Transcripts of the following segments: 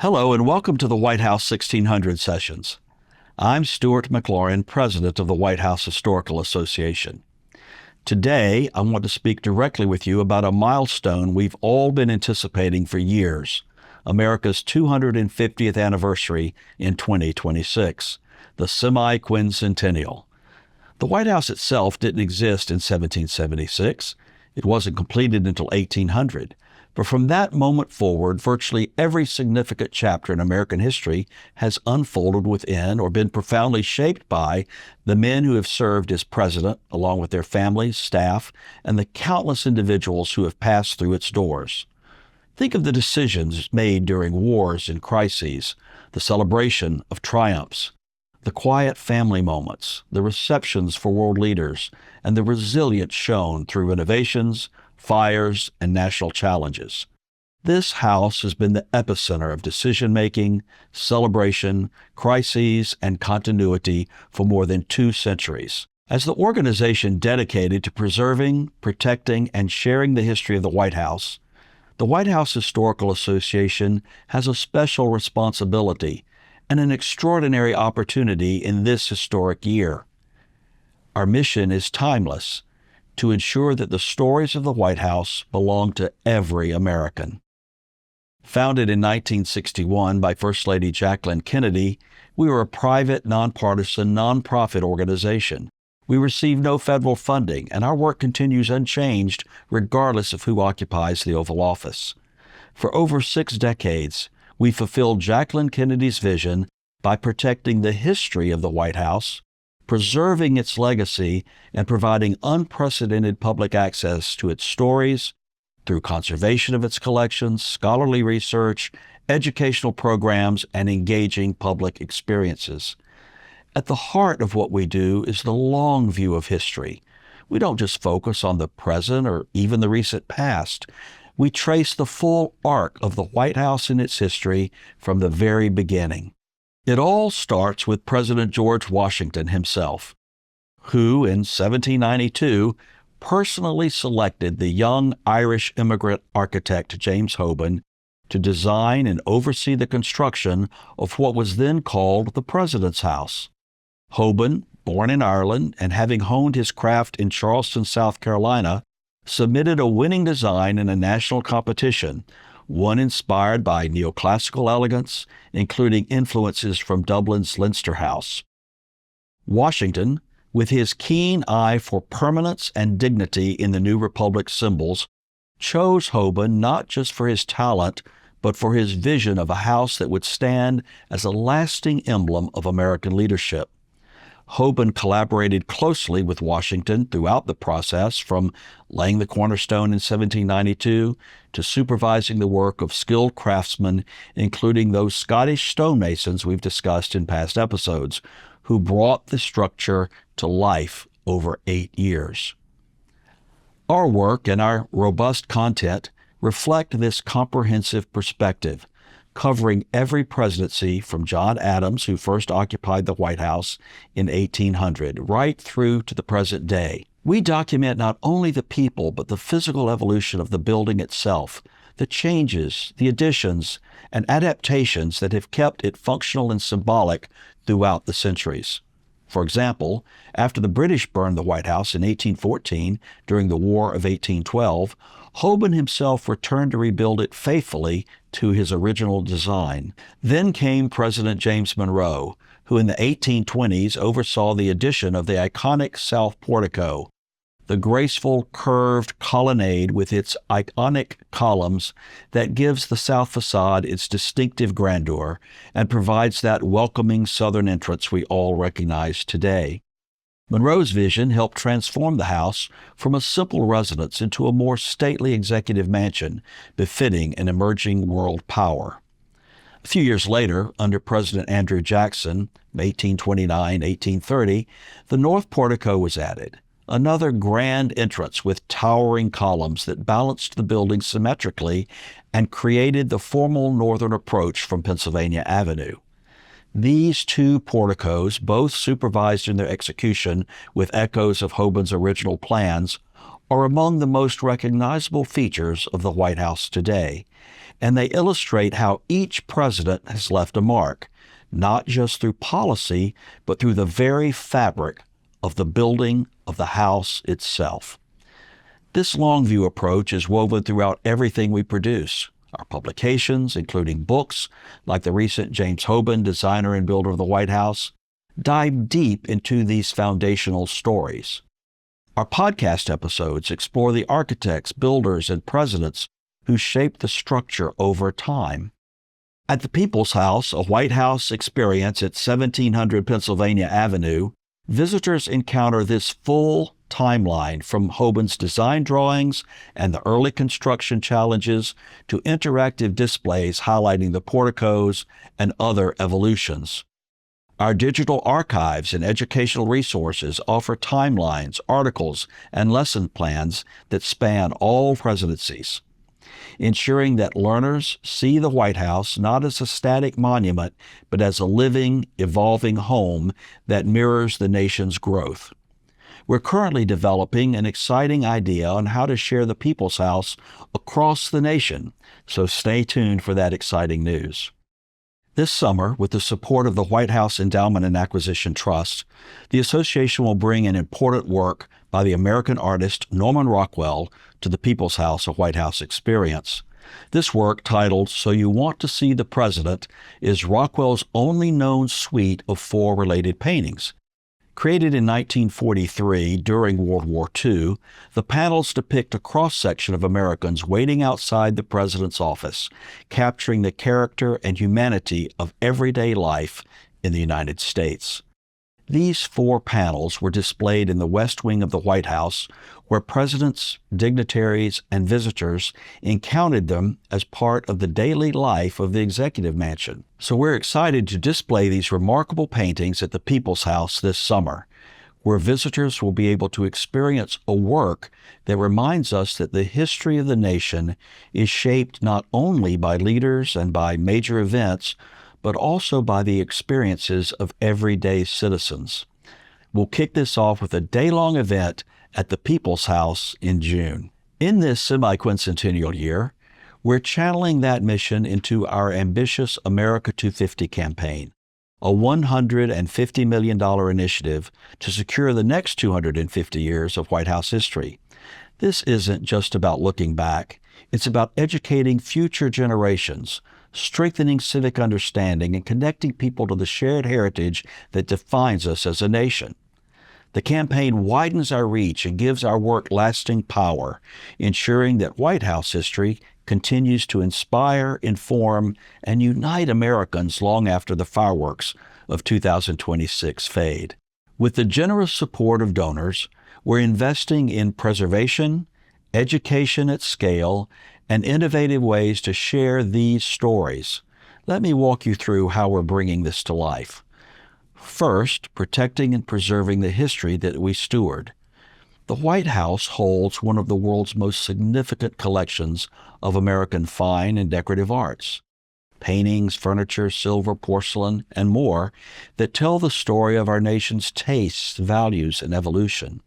Hello and welcome to the White House 1600 Sessions. I'm Stuart McLaurin, President of the White House Historical Association. Today, I want to speak directly with you about a milestone we've all been anticipating for years, America's 250th anniversary in 2026, the semi-quincentennial. The White House itself didn't exist in 1776. It wasn't completed until 1800. But from that moment forward, virtually every significant chapter in American history has unfolded within or been profoundly shaped by the men who have served as president, along with their families, staff, and the countless individuals who have passed through its doors. Think of the decisions made during wars and crises, the celebration of triumphs, the quiet family moments, the receptions for world leaders, and the resilience shown through innovations, fires, and national challenges. This House has been the epicenter of decision-making, celebration, crises, and continuity for more than 2 centuries. As the organization dedicated to preserving, protecting, and sharing the history of the White House Historical Association has a special responsibility and an extraordinary opportunity in this historic year. Our mission is timeless: to ensure that the stories of the White House belong to every American. Founded in 1961 by First Lady Jacqueline Kennedy, we are a private, nonpartisan, nonprofit organization. We receive no federal funding, and our work continues unchanged regardless of who occupies the Oval Office. For over 6 decades, we fulfilled Jacqueline Kennedy's vision by protecting the history of the White House, preserving its legacy, and providing unprecedented public access to its stories through conservation of its collections, scholarly research, educational programs, and engaging public experiences. At the heart of what we do is the long view of history. We don't just focus on the present or even the recent past. We trace the full arc of the White House and its history from the very beginning. It all starts with President George Washington himself, who in 1792 personally selected the young Irish immigrant architect James Hoban to design and oversee the construction of what was then called the President's House. Hoban, born in Ireland and having honed his craft in Charleston, South Carolina, submitted a winning design in a national competition, one inspired by neoclassical elegance, including influences from Dublin's Leinster House. Washington, with his keen eye for permanence and dignity in the new Republic's symbols, chose Hoban not just for his talent, but for his vision of a house that would stand as a lasting emblem of American leadership. Hoban collaborated closely with Washington throughout the process, from laying the cornerstone in 1792 to supervising the work of skilled craftsmen, including those Scottish stonemasons we've discussed in past episodes, who brought the structure to life over 8 years. Our work and our robust content reflect this comprehensive perspective, covering every presidency from John Adams, who first occupied the White House in 1800, right through to the present day. We document not only the people, but the physical evolution of the building itself, the changes, the additions, and adaptations that have kept it functional and symbolic throughout the centuries. For example, after the British burned the White House in 1814 during the War of 1812, Hoban himself returned to rebuild it faithfully to his original design. Then came President James Monroe, who in the 1820s oversaw the addition of the iconic South Portico, the graceful curved colonnade with its iconic columns that gives the south facade its distinctive grandeur and provides that welcoming southern entrance we all recognize today. Monroe's vision helped transform the house from a simple residence into a more stately executive mansion befitting an emerging world power. A few years later, under President Andrew Jackson, 1829-1830, the North Portico was added, another grand entrance with towering columns that balanced the building symmetrically and created the formal northern approach from Pennsylvania Avenue. These 2 porticos, both supervised in their execution with echoes of Hoban's original plans, are among the most recognizable features of the White House today, and they illustrate how each president has left a mark, not just through policy, but through the very fabric of the building of the house itself. This long view approach is woven throughout everything we produce. Our publications, including books like the recent James Hoban, Designer and Builder of the White House, dive deep into these foundational stories. Our podcast episodes explore the architects, builders, and presidents who shaped the structure over time. At the People's House, a White House experience at 1700 Pennsylvania Avenue, visitors encounter this full timeline from Hoban's design drawings and the early construction challenges to interactive displays highlighting the porticos and other evolutions. Our digital archives and educational resources offer timelines, articles, and lesson plans that span all presidencies, ensuring that learners see the White House not as a static monument, but as a living, evolving home that mirrors the nation's growth. We're currently developing an exciting idea on how to share the People's House across the nation, so stay tuned for that exciting news. This summer, with the support of the White House Endowment and Acquisition Trust, the association will bring an important work by the American artist Norman Rockwell to the People's House, a White House experience. This work, titled So You Want to See the President, is Rockwell's only known suite of 4 related paintings. Created in 1943 during World War II, the panels depict a cross-section of Americans waiting outside the president's office, capturing the character and humanity of everyday life in the United States. These 4 panels were displayed in the West Wing of the White House, where presidents, dignitaries, and visitors encountered them as part of the daily life of the Executive Mansion. So we're excited to display these remarkable paintings at the People's House this summer, where visitors will be able to experience a work that reminds us that the history of the nation is shaped not only by leaders and by major events, but also by the experiences of everyday citizens. We'll kick this off with a day-long event at the People's House in June. In this semi-quincentennial year, we're channeling that mission into our ambitious America 250 campaign, a $150 million initiative to secure the next 250 years of White House history. This isn't just about looking back. It's about educating future generations, strengthening civic understanding, and connecting people to the shared heritage that defines us as a nation. The campaign widens our reach and gives our work lasting power, ensuring that White House history continues to inspire, inform, and unite Americans long after the fireworks of 2026 fade. With the generous support of donors, we're investing in preservation, education at scale, and innovative ways to share these stories. Let me walk you through how we're bringing this to life. First, protecting and preserving the history that we steward. The White House holds one of the world's most significant collections of American fine and decorative arts. Paintings, furniture, silver, porcelain, and more that tell the story of our nation's tastes, values, and evolution.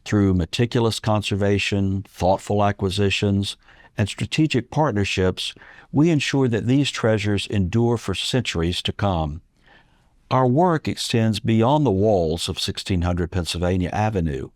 Through meticulous conservation, thoughtful acquisitions, and strategic partnerships, we ensure that these treasures endure for centuries to come. Our work extends beyond the walls of 1600 Pennsylvania Avenue.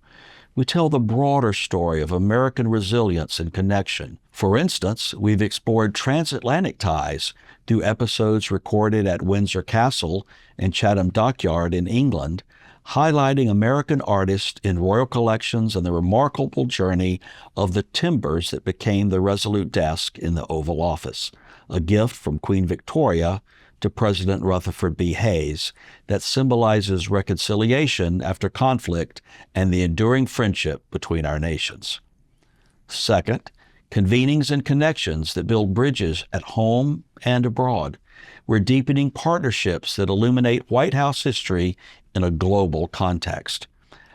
We tell the broader story of American resilience and connection. For instance, we've explored transatlantic ties through episodes recorded at Windsor Castle and Chatham Dockyard in England, highlighting American artists in royal collections and the remarkable journey of the timbers that became the Resolute desk in the Oval Office, a gift from Queen Victoria to President Rutherford B. Hayes that symbolizes reconciliation after conflict and the enduring friendship between our nations. Second, convenings and connections that build bridges at home and abroad. We're deepening partnerships that illuminate White House history in a global context.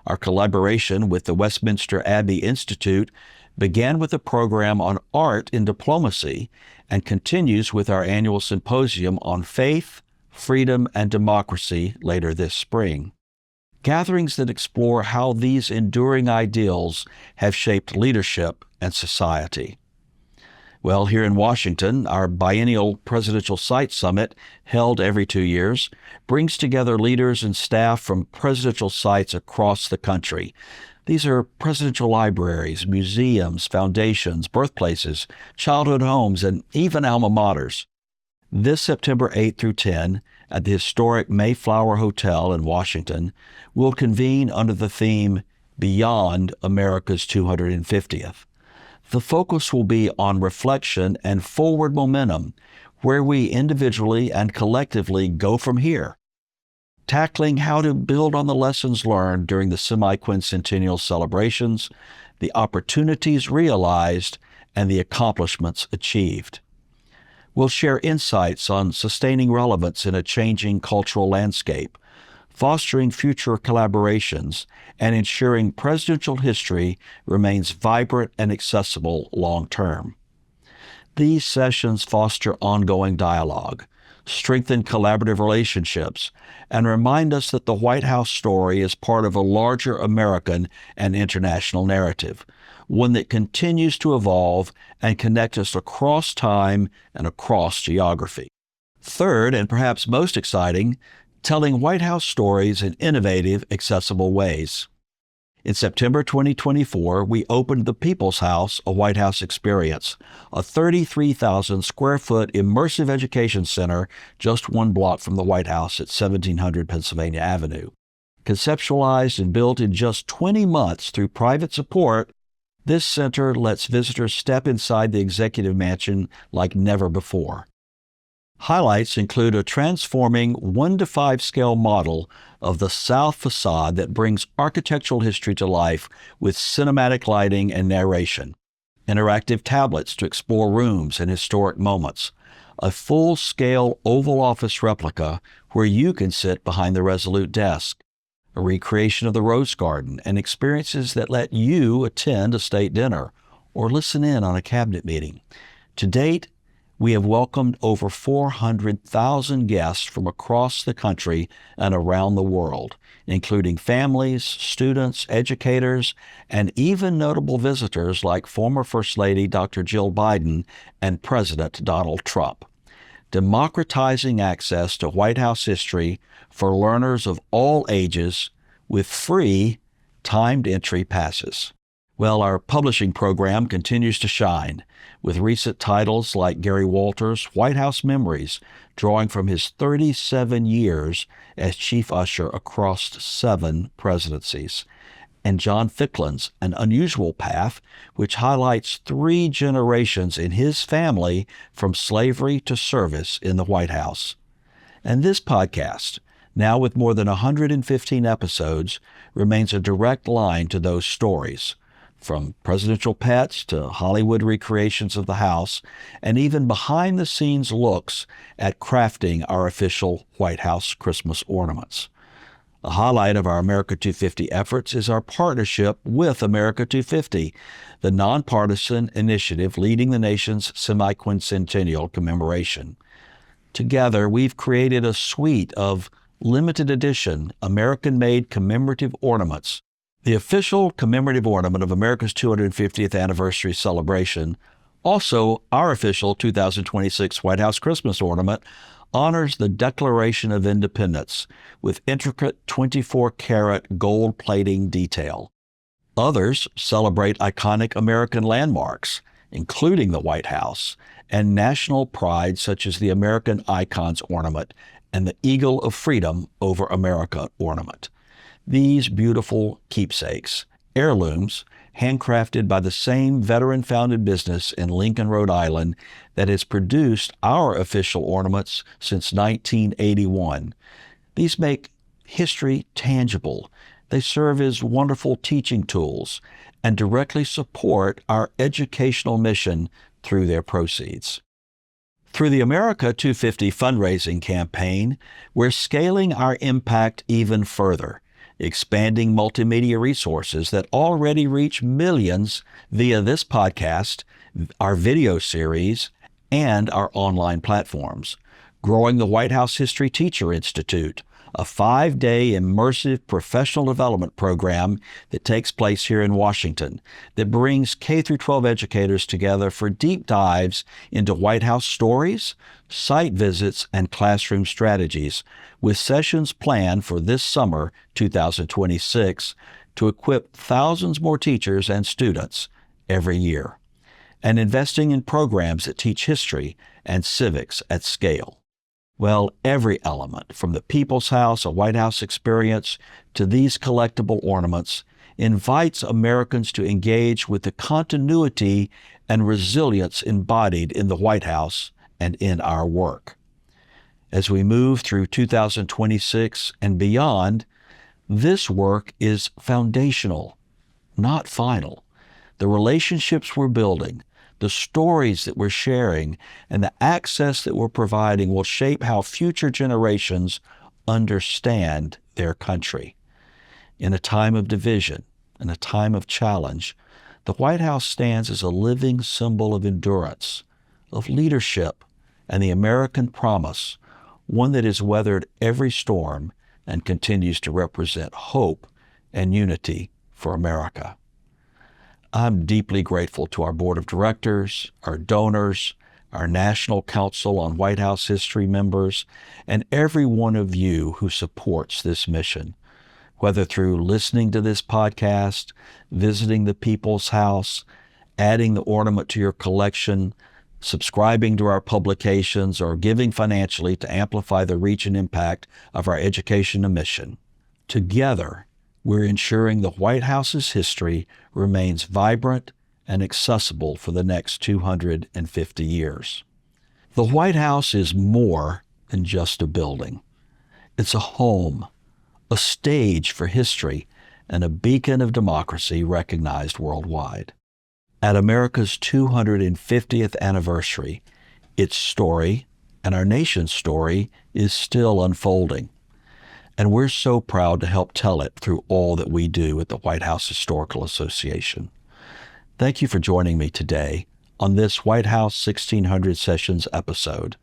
Our collaboration with the Westminster Abbey Institute began with a program on art in diplomacy and continues with our annual symposium on faith, freedom, and democracy later this spring. Gatherings that explore how these enduring ideals have shaped leadership and society. Well, here in Washington, our biennial Presidential Site Summit, held every 2 years, brings together leaders and staff from presidential sites across the country. These are presidential libraries, museums, foundations, birthplaces, childhood homes, and even alma maters. This September 8 through 10, at the historic Mayflower Hotel in Washington, we'll convene under the theme Beyond America's 250th. The focus will be on reflection and forward momentum, where we individually and collectively go from here, tackling how to build on the lessons learned during the semi-quincentennial celebrations, the opportunities realized, and the accomplishments achieved. We'll share insights on sustaining relevance in a changing cultural landscape, fostering future collaborations, and ensuring presidential history remains vibrant and accessible long-term. These sessions foster ongoing dialogue, strengthen collaborative relationships, and remind us that the White House story is part of a larger American and international narrative, one that continues to evolve and connect us across time and across geography. Third, and perhaps most exciting, telling White House stories in innovative, accessible ways. In September 2024, we opened the People's House, a White House experience, a 33,000 square foot immersive education center just one block from the White House at 1700 Pennsylvania Avenue. Conceptualized and built in just 20 months through private support, this center lets visitors step inside the executive mansion like never before. Highlights include a transforming 1:5 scale model of the south facade that brings architectural history to life with cinematic lighting and narration, interactive tablets to explore rooms and historic moments, a full-scale Oval Office replica where you can sit behind the Resolute desk, a recreation of the Rose Garden, and experiences that let you attend a state dinner or listen in on a cabinet meeting. To date, we have welcomed over 400,000 guests from across the country and around the world, including families, students, educators, and even notable visitors like former First Lady Dr. Jill Biden and President Donald Trump, democratizing access to White House history for learners of all ages with free timed entry passes. Well, our publishing program continues to shine, with recent titles like Gary Walters' White House Memories, drawing from his 37 years as chief usher across 7 presidencies, and John Ficklen's An Unusual Path, which highlights 3 generations in his family from slavery to service in the White House. And this podcast, now with more than 115 episodes, remains a direct line to those stories, from presidential pets to Hollywood recreations of the House, and even behind-the-scenes looks at crafting our official White House Christmas ornaments. A highlight of our America 250 efforts is our partnership with America 250, the nonpartisan initiative leading the nation's semi-quincentennial commemoration. Together, we've created a suite of limited edition American-made commemorative ornaments. The official commemorative ornament of America's 250th anniversary celebration, also our official 2026 White House Christmas ornament, honors the Declaration of Independence with intricate 24-karat gold plating detail. Others celebrate iconic American landmarks, including the White House, and national pride such as the American Icons ornament and the Eagle of Freedom over America ornament. These beautiful keepsakes, heirlooms, handcrafted by the same veteran-founded business in Lincoln, Rhode Island that has produced our official ornaments since 1981. These make history tangible. They serve as wonderful teaching tools and directly support our educational mission through their proceeds. Through the America 250 fundraising campaign, we're scaling our impact even further, expanding multimedia resources that already reach millions via this podcast, our video series, and our online platforms, growing the White House History Teacher Institute, a 5-day immersive professional development program that takes place here in Washington that brings K-12 educators together for deep dives into White House stories, site visits, and classroom strategies, with sessions planned for this summer 2026 to equip thousands more teachers and students every year, and investing in programs that teach history and civics at scale. Well, every element, from the People's House, a White House experience, to these collectible ornaments, invites Americans to engage with the continuity and resilience embodied in the White House and in our work. As we move through 2026 and beyond, this work is foundational, not final. The relationships we're building, the stories that we're sharing, and the access that we're providing will shape how future generations understand their country. In a time of division, in a time of challenge, the White House stands as a living symbol of endurance, of leadership, and the American promise, one that has weathered every storm and continues to represent hope and unity for America. I'm deeply grateful to our board of directors, our donors, our National Council on White House History members, and every one of you who supports this mission, whether through listening to this podcast, visiting the People's House, adding the ornament to your collection, subscribing to our publications, or giving financially to amplify the reach and impact of our education and mission. Together, we're ensuring the White House's history remains vibrant and accessible for the next 250 years. The White House is more than just a building. It's a home, a stage for history, and a beacon of democracy recognized worldwide. At America's 250th anniversary, its story and our nation's story is still unfolding. And we're so proud to help tell it through all that we do at the White House Historical Association. Thank you for joining me today on this White House 1600 Sessions episode.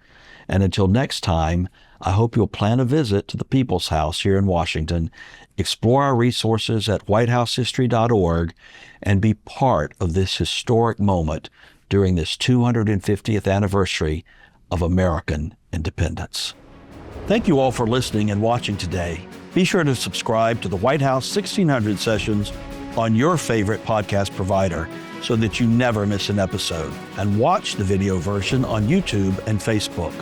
And until next time, I hope you'll plan a visit to the People's House here in Washington, explore our resources at whitehousehistory.org, and be part of this historic moment during this 250th anniversary of American independence. Thank you all for listening and watching today. Be sure to subscribe to the White House 1600 Sessions on your favorite podcast provider so that you never miss an episode, and watch the video version on YouTube and Facebook.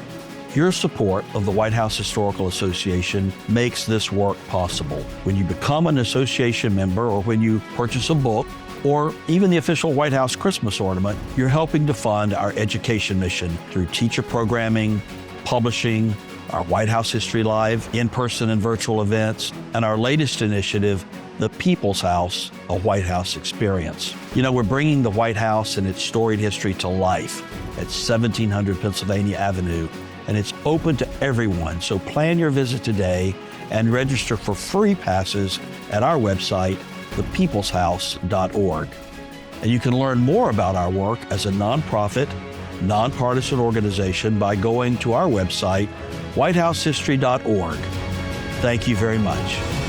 Your support of the White House Historical Association makes this work possible. When you become an association member, or when you purchase a book, or even the official White House Christmas ornament, you're helping to fund our education mission through teacher programming, publishing, our White House History Live, in-person and virtual events, and our latest initiative, the People's House, a White House experience. You know, we're bringing the White House and its storied history to life at 1700 Pennsylvania Avenue, and it's open to everyone. So plan your visit today and register for free passes at our website, thepeopleshouse.org. And you can learn more about our work as a nonprofit, nonpartisan organization by going to our website, whitehousehistory.org. Thank you very much.